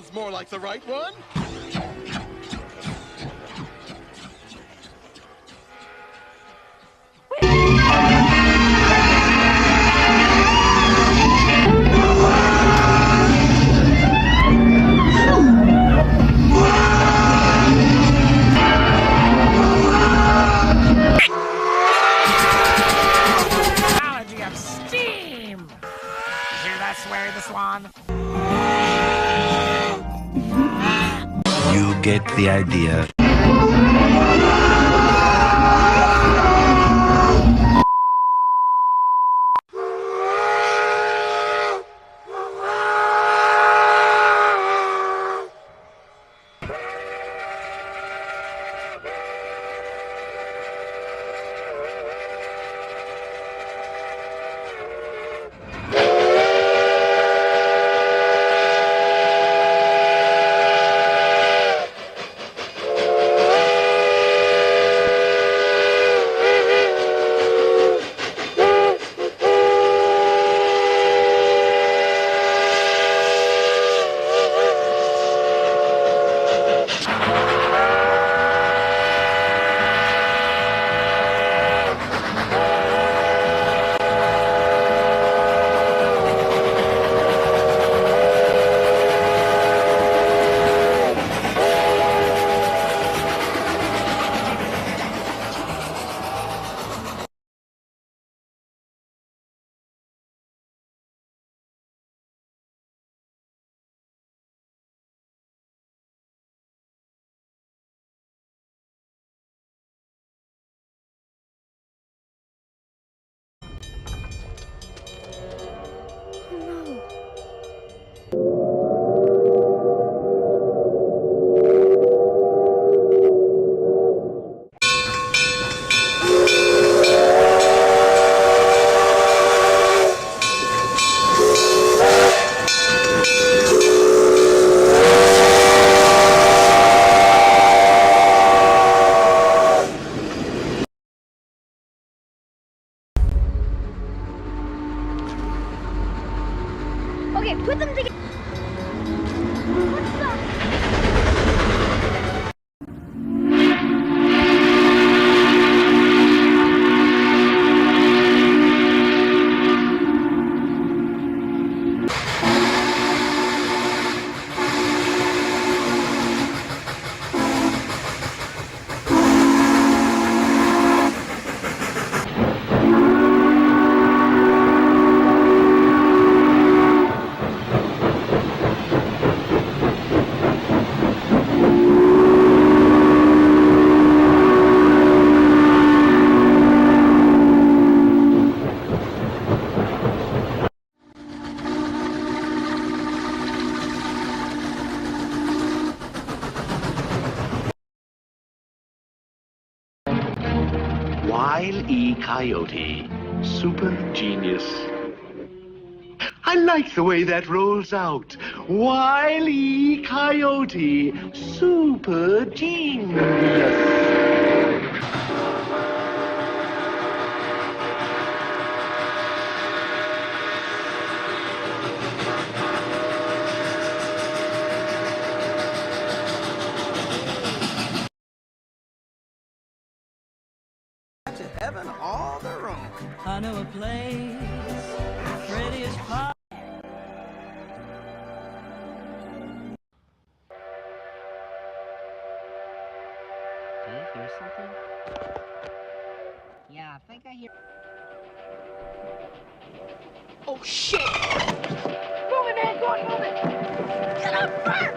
sounds more like the right one. Technology of steam! Hear that, Swear the Swan? You get the idea. Okay, put them together. Wile E. Coyote, super genius. I like the way that rolls out. Wile E. Coyote, super genius. To heaven all their own. I know a place, prettiest pie. Did I hear something? Yeah, I think I hear... Oh, shit! Move it, man! Go on, move it! Get up first!